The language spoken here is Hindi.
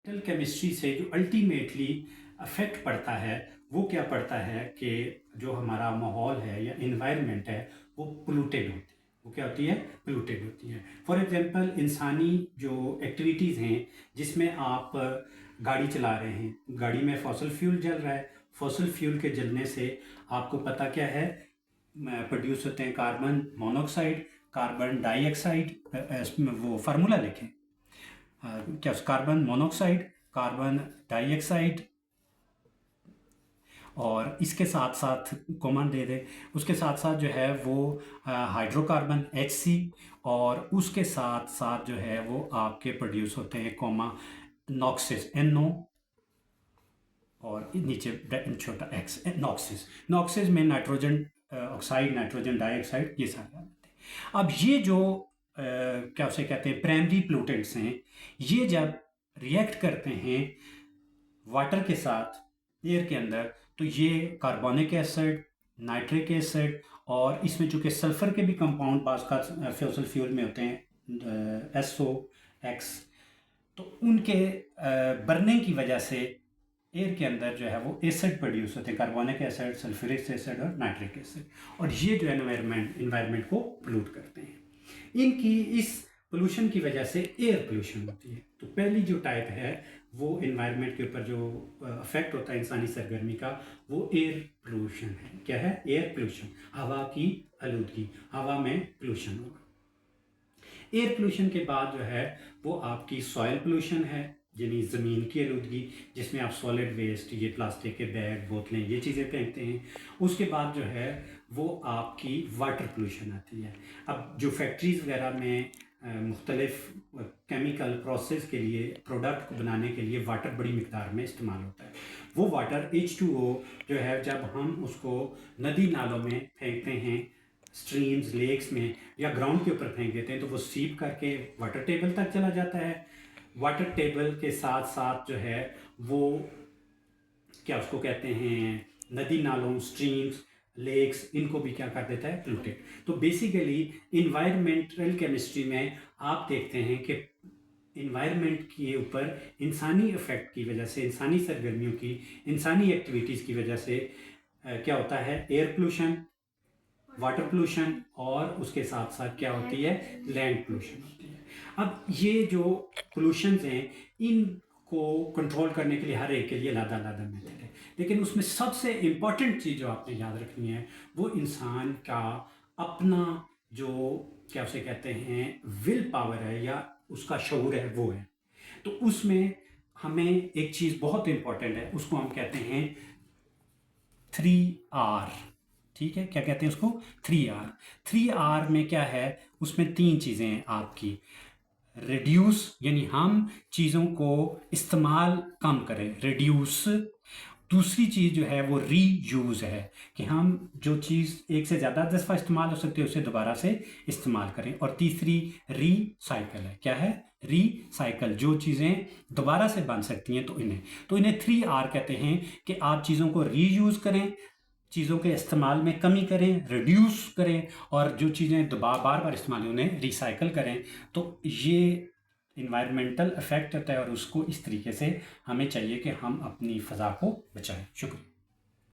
एनवायरमेंटल केमिस्ट्री से जो अल्टीमेटली अफेक्ट पड़ता है वो क्या पड़ता है कि जो हमारा माहौल है या इन्वायरमेंट है वो पोल्यूटेड होती है। वो क्या होती है? पोल्यूटेड होती है। फॉर एग्जांपल इंसानी जो एक्टिविटीज़ हैं जिसमें आप गाड़ी चला रहे हैं, गाड़ी में फॉसिल फ्यूल जल रहा है, फॉसिल फ्यूल के जलने से आपको पता क्या है प्रोड्यूस होते हैं? Carbon monoxide, carbon dioxide. वो फार्मूला लिखें क्या? कार्बन मोनोऑक्साइड, कार्बन डाइऑक्साइड और इसके साथ साथ कॉमन दे दे, उसके साथ साथ जो है वो हाइड्रोकार्बन HC और उसके साथ साथ जो है वो आपके प्रोड्यूस होते हैं कॉमा नॉक्सिस NO और नीचे छोटा x नॉक्सिस। नॉक्सिस में नाइट्रोजन ऑक्साइड, नाइट्रोजन डाइऑक्साइड, ये सारे आते हैं। अब ये जो क्या उसे कहते हैं प्राइमरी पोल्यूटेंट्स हैं, ये जब रिएक्ट करते हैं वाटर के साथ एयर के अंदर तो ये कार्बोनिक एसिड, नाइट्रिक एसिड और इसमें चूंकि सल्फर के भी कंपाउंड पास का फॉसिल फ्यूल में होते हैं SOX, तो उनके बर्निंग की वजह से एयर के अंदर जो है वो एसिड प्रोड्यूस होते हैं, कार्बोनिक एसिड, सल्फ्यूरिक एसिड और नाइट्रिक एसिड, और ये जो एनवायरनमेंट को पोल्यूट करते हैं। इनकी इस पोल्यूशन की वजह से एयर पोल्यूशन होती है। तो पहली जो टाइप है वो एनवायरनमेंट के ऊपर जो अफेक्ट होता है इंसानी सरगर्मी का, वो एयर पोल्यूशन है। क्या है? एयर पोल्यूशन, हवा की आलूदगी, हवा में पोल्यूशन होगा। एयर पोल्यूशन के बाद जो है वो आपकी सॉइल पोल्यूशन है, यानी ज़मीन की आलूदगी, जिसमें आप सॉलिड वेस्ट, ये प्लास्टिक के बैग, बोतलें, ये चीज़ें फेंकते हैं। उसके बाद जो है वो आपकी वाटर पोल्यूशन आती है। अब जो फैक्ट्रीज़ वगैरह में मुख्तलिफ केमिकल प्रोसेस के लिए, प्रोडक्ट को बनाने के लिए वाटर बड़ी मिकदार में इस्तेमाल होता है। वो वाटर H2O जो है जब हम उसको नदी नालों में फेंकते हैं, स्ट्रीम्स, लेक्स में या ग्राउंड के ऊपर फेंक देते हैं, तो वो सीप करके वाटर टेबल तक चला जाता है। वाटर टेबल के साथ साथ जो है वो क्या उसको कहते हैं नदी नालों, स्ट्रीम्स, लेक्स, इनको भी क्या कर देता है? पोल्यूटेड। तो बेसिकली इन्वायरमेंटल केमिस्ट्री में आप देखते हैं कि इन्वायरमेंट के ऊपर इंसानी इफेक्ट की वजह से, इंसानी सरगर्मियों की, इंसानी एक्टिविटीज़ की वजह से क्या होता है? एयर पोल्यूशन, वाटर पोल्यूशन और उसके साथ साथ क्या होती है? लैंड पोल्यूशन होती है। अब ये जो पोल्यूशंस हैं इनको कंट्रोल करने के लिए हर एक के लिए अलग-अलग मेथड है, लेकिन उसमें सबसे इम्पॉर्टेंट चीज़ जो आपने याद रखनी है वो इंसान का अपना जो क्या उसे कहते हैं विल पावर है या उसका शऊर है, वो है। तो उसमें हमें एक चीज़ बहुत इम्पॉर्टेंट है, उसको हम कहते हैं 3R। ठीक है, क्या कहते हैं उसको? 3R। 3R में क्या है? उसमें 3 चीज़ें हैं आपकी। रिड्यूस, यानी हम चीज़ों को इस्तेमाल कम करें, रिड्यूस। दूसरी चीज़ जो है वो रीयूज़ है, कि हम जो चीज़ एक से ज़्यादा दफ़ा इस्तेमाल हो सकती है उसे दोबारा से इस्तेमाल करें। और तीसरी रीसाइकल है। क्या है? रीसाइकल, जो चीज़ें दोबारा से बन सकती हैं तो इन्हें 3R कहते हैं, कि आप चीज़ों को रीयूज़ करें, चीज़ों के इस्तेमाल में कमी करें, रिड्यूस करें, और जो चीज़ें बार बार इस्तेमाल उन्हें रिसाइकल करें। तो ये इन्वायरमेंटल इफेक्ट होता है और उसको इस तरीके से हमें चाहिए कि हम अपनी फ़ज़ा को बचाएं। शुक्रिया।